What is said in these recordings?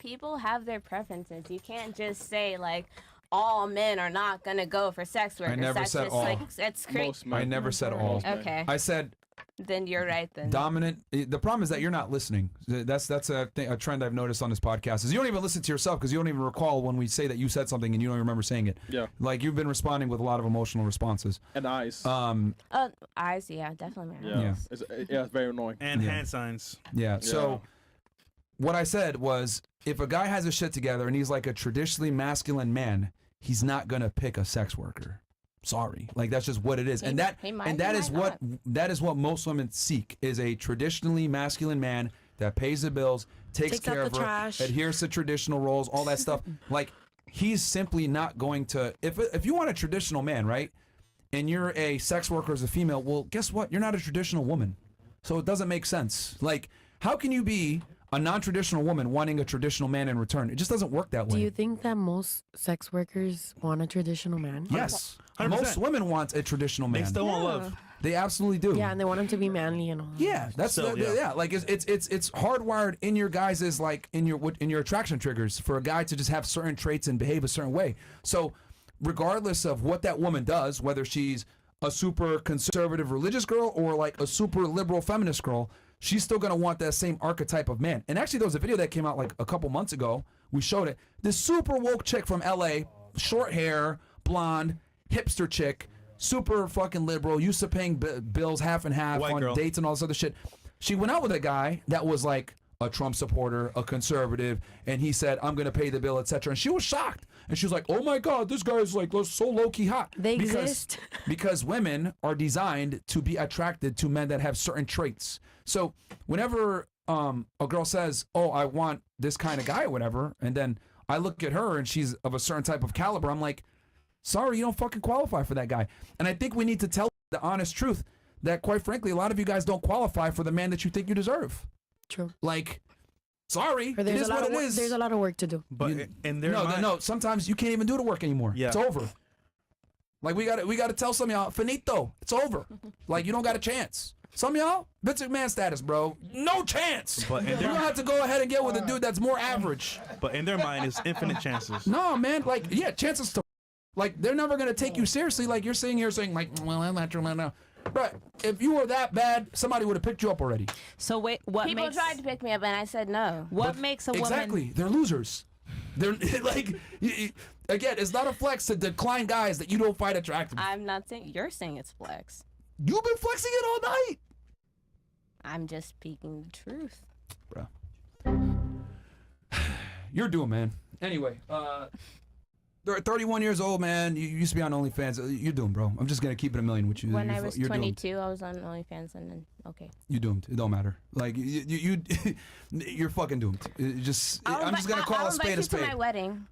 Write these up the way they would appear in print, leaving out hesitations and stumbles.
people have their preferences. You can't just say like all men are not gonna go for sex workers. I never said all. Like, that's crazy. I never said all. Okay. I said then you're right. Then dominant. The problem is that you're not listening. That's a trend I've noticed on this podcast is you don't even listen to yourself because you don't even recall when we say that you said something and you don't even remember saying it. Yeah. Like you've been responding with a lot of emotional responses. And eyes. eyes. Yeah, definitely. Yeah. It's very annoying. And hand signs. Yeah. So what I said was, if a guy has his shit together and he's like a traditionally masculine man, he's not gonna pick a sex worker. Sorry, like that's just what it is, and that is what most women seek is a traditionally masculine man that pays the bills, takes care of her, adheres to traditional roles, all that stuff. Like he's simply not going to. If you want a traditional man, right, and you're a sex worker as a female, well, guess what? You're not a traditional woman, so it doesn't make sense. Like, how can you be a non-traditional woman wanting a traditional man in return? It just doesn't work that way. Do you think that most sex workers want a traditional man? Yes. 100%. Most women want a traditional man. They still want love. They absolutely do. Yeah, and they want him to be manly and all. Yeah, that's like it's hardwired in your guys' like in your attraction triggers for a guy to just have certain traits and behave a certain way. So regardless of what that woman does, whether she's a super conservative religious girl or like a super liberal feminist girl, she's still going to want that same archetype of man. And actually, there was a video that came out like a couple months ago. We showed it. This super woke chick from LA, short hair, blonde, hipster chick, super fucking liberal, used to paying bills half and half White on girl. dates and all this other shit. She went out with a guy that was like a Trump supporter, a conservative, and he said, I'm going to pay the bill, etc. And she was shocked. And she was like, oh my God, this guy's like so low-key hot. They exist. Because women are designed to be attracted to men that have certain traits. So whenever a girl says, oh, I want this kind of guy or whatever, and then I look at her and she's of a certain type of caliber, I'm like, sorry, you don't fucking qualify for that guy. And I think we need to tell the honest truth that, quite frankly, a lot of you guys don't qualify for the man that you think you deserve. True. Like, sorry, Or it is what it is. There's a lot of work to do. But in their mind, no, sometimes you can't even do the work anymore. Yeah. It's over. Like, we got to tell some of y'all, finito, it's over. Like, you don't got a chance. Some of y'all, Vince McMahon status, bro. No chance. But You're going to have to go ahead and get with a dude that's more average. but in their mind, it's infinite chances. No, man. Like, yeah, chances to... Like, they're never going to take you seriously. Like, you're sitting here saying, like, well, I'm not true, no. But if you were that bad, somebody would have picked you up already. So wait, people tried to pick me up and I said no. What makes a woman... Exactly. They're losers. They're like... Again, it's not a flex to decline guys that you don't find attractive. I'm not saying... You're saying it's flex. You've been flexing it all night. I'm just speaking the truth. Bro. You're doomed, man. Anyway, they're 31 years old, man. You used to be on OnlyFans. You're doomed, bro. I'm just going to keep it a million with you. When I was 22, I was on OnlyFans and then, okay. You're doomed. It don't matter. Like, you're fucking doomed. I'm just going to call a spade a spade. I'll invite you to my wedding.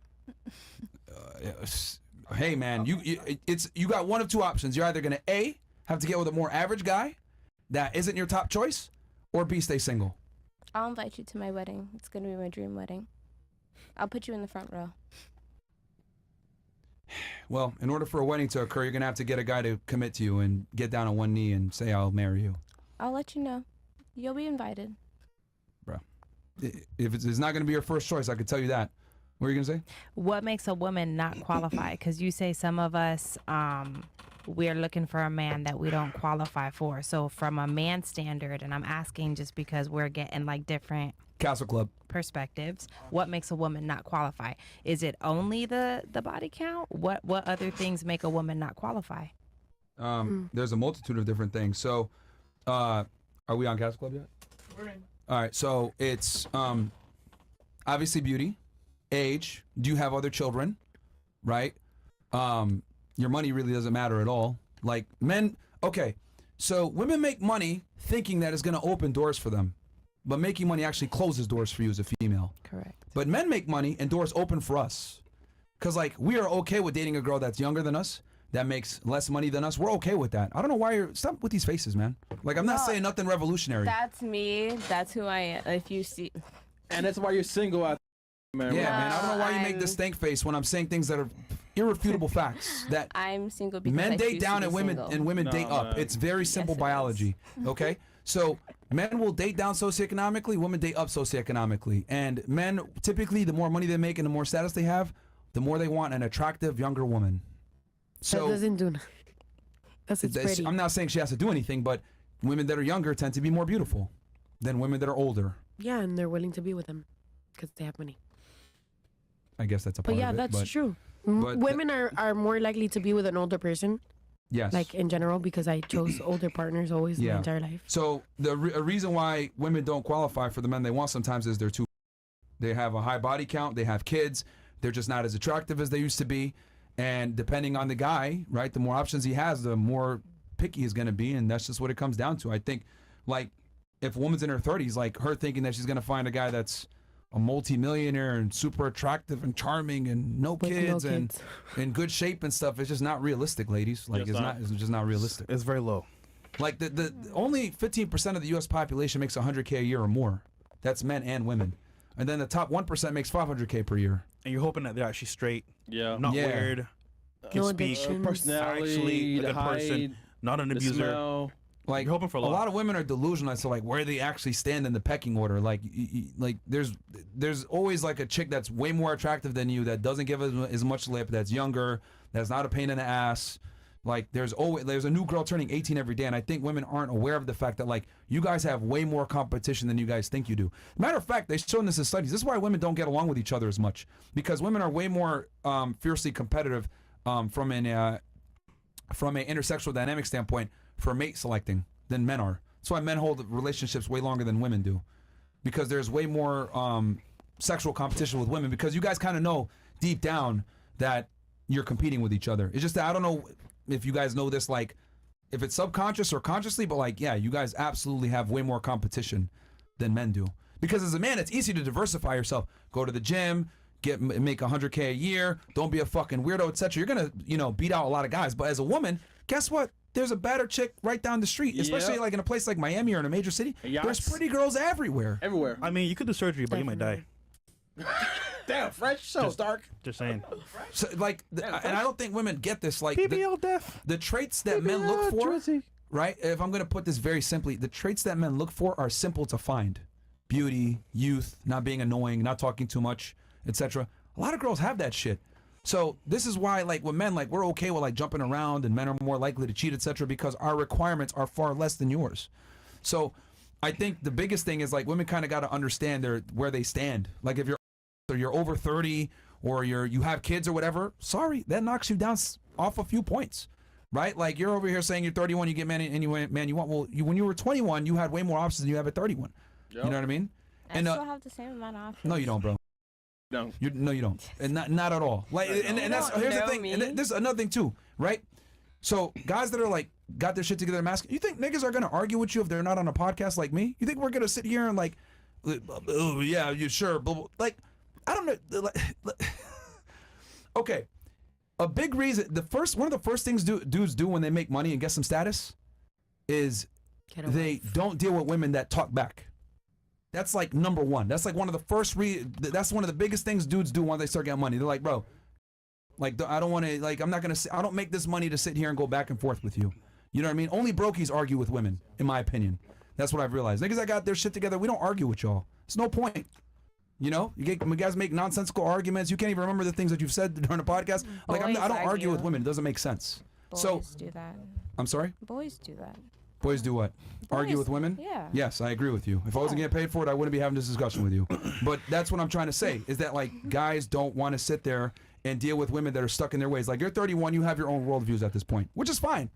Hey, man, you got one of two options. You're either going to A, have to get with a more average guy that isn't your top choice, or B, stay single. I'll invite you to my wedding. It's going to be my dream wedding. I'll put you in the front row. Well, in order for a wedding to occur, you're going to have to get a guy to commit to you and get down on one knee and say, I'll marry you. I'll let you know. You'll be invited. Bro. If it's not going to be your first choice, I could tell you that. What are you going to say? What makes a woman not qualify? Because you say some of us, we're looking for a man that we don't qualify for. So from a man standard, and I'm asking just because we're getting like different Castle Club perspectives, what makes a woman not qualify? Is it only the body count? What other things make a woman not qualify? There's a multitude of different things. So are we on Castle Club yet? We're in. All right, so it's obviously beauty, age, do you have other children, right? Your money really doesn't matter at all. Like men, okay, so women make money thinking that it's going to open doors for them, but making money actually closes doors for you as a female. Correct. But men make money and doors open for us. Because like we are okay with dating a girl that's younger than us, that makes less money than us. We're okay with that. I don't know why you're... Stop with these faces, man. Like I'm not saying nothing revolutionary. That's me. That's who I am. If you see... And that's why you're single out there, man. Yeah, man. I don't know why you make this stank face when I'm saying things that are irrefutable facts. That I'm single because men I date choose down to and be women single. and women No, date up. man. It's very simple Yes, it biology. Okay, so Men will date down socioeconomically, women date up socioeconomically. And men, typically, the more money they make and the more status they have, the more they want an attractive younger woman. So that doesn't do. That's pretty. I'm not saying she has to do anything, but women that are younger tend to be more beautiful than women that are older. Yeah, and they're willing to be with them because they have money. I guess that's a part But yeah, of it. that's true. but Women are more likely to be with an older person, Yes. like in general, because I chose older partners always my entire life. So a reason why women don't qualify for the men they want sometimes is they have a high body count, they have kids, they're just not as attractive as they used to be. And depending on the guy, right, the more options he has, the more picky he's going to be. And that's just what it comes down to. I think, like, if a woman's in her 30s, like, her thinking that she's going to find a guy that's a multi-millionaire and super attractive and charming and no kids and in good shape and stuff, it's just not realistic, ladies. Like, it's just not realistic. It's very low. Like, the only 15% of the U.S. population makes 100K a year or more. That's men and women. And then the top 1% makes 500K per year. And you're hoping that they're actually straight, not Yeah. weird, can No speak, addictions. Personality, actually a the good height, person, not an the abuser. smell. Like, You're hoping for a lot. lot of women are delusional as to like where they actually stand in the pecking order. Like, like there's always like a chick that's way more attractive than you, that doesn't give as much lip, that's younger, that's not a pain in the ass. Like, there's a new girl turning 18 every day, and I think women aren't aware of the fact that, like, you guys have way more competition than you guys think you do. Matter of fact, they've shown this in studies. This is why women don't get along with each other as much, because women are way more fiercely competitive from an intersexual dynamic standpoint for mate selecting than men are. That's why men hold relationships way longer than women do, because there's way more sexual competition with women, because you guys kind of know deep down that you're competing with each other. It's just that I don't know if you guys know this, like, if it's subconscious or consciously, but like, yeah, you guys absolutely have way more competition than men do. Because as a man, it's easy to diversify yourself. Go to the gym, make 100K a year, don't be a fucking weirdo, etc. You're gonna, beat out a lot of guys. But as a woman, guess what? There's a better chick right down the street, especially like in a place like Miami or in a major city. There's pretty girls everywhere. Everywhere. I mean, you could do surgery, but you might die. Damn, fresh, so dark. Just saying. So, like, and I don't think women get this. Like, PBL death. The traits that men look for, right? If I'm going to put this very simply, the traits that men look for are simple to find: beauty, youth, not being annoying, not talking too much, etc. A lot of girls have that shit. So this is why, like, with men, like, we're okay with like jumping around, and men are more likely to cheat, etc. Because our requirements are far less than yours. So I think the biggest thing is, like, women kind of got to understand where they stand. Like, if you're over 30 or you have kids or whatever, sorry, that knocks you down off a few points, right? Like, you're over here saying you're 31, you get man you want. Well, when you were 21, you had way more options than you have at 31. Yep. You know what I mean? I still have the same amount of options. No, you don't, bro. No, you don't, and not at all. Like, and that's here's the thing. And there's another thing too, right? So guys that are like got their shit together, mask. You think niggas are gonna argue with you if they're not on a podcast like me? You think we're gonna sit here and like, oh yeah, you sure? Blah, blah. Like, I don't know. Okay, a big reason. One of the first things dudes do when they make money and get some status is they don't deal with women that talk back. That's like number one. That's like one of the first that's one of the biggest things dudes do when they start getting money. They're like, bro, like, I don't want to, like, I don't make this money to sit here and go back and forth with you. You know what I mean? Only brokies argue with women, in my opinion. That's what I've realized. Niggas that got their shit together, we don't argue with y'all. It's no point. You know, you guys make nonsensical arguments. You can't even remember the things that you've said during the podcast. Like, I don't argue with women. It doesn't make sense. Boys do that. I'm sorry? Boys do that. Boys do what? Argue with women? Yeah. Yes, I agree with you. If I wasn't getting paid for it, I wouldn't be having this discussion with you. But that's what I'm trying to say, is that, like, guys don't want to sit there and deal with women that are stuck in their ways. Like, you're 31, you have your own worldviews at this point, which is fine.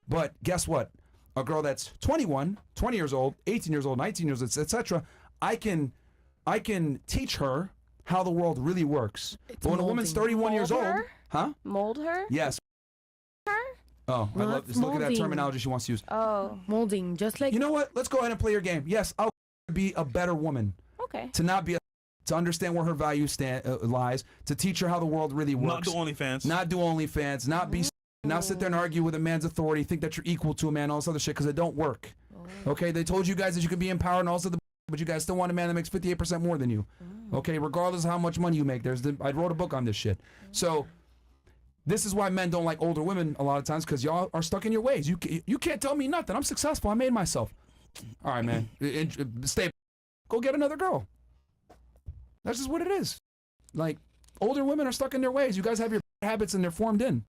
But guess what? A girl that's 21, 20 years old, 18 years old, 19 years old, etc., I can teach her how the world really works. But when a woman's 31 years old, huh? Mold her? Yes. Oh, I love this. Look at that terminology she wants to use. Oh. Molding, just like... You know what? Let's go ahead and play your game. Yes, I'll be a better woman. Okay. To understand where her value lies, to teach her how the world really works. Not do OnlyFans. Not sit there and argue with a man's authority, think that you're equal to a man, all this other shit, because it don't work. Okay? They told you guys that you could be empowered and all this other, but you guys still want a man that makes 58% more than you. Okay? Regardless of how much money you make. I wrote a book on this shit. So... this is why men don't like older women a lot of times, because y'all are stuck in your ways. You can't tell me nothing. I'm successful. I made myself. All right, man. Stay. Go get another girl. That's just what it is. Like, older women are stuck in their ways. You guys have your habits and they're formed in.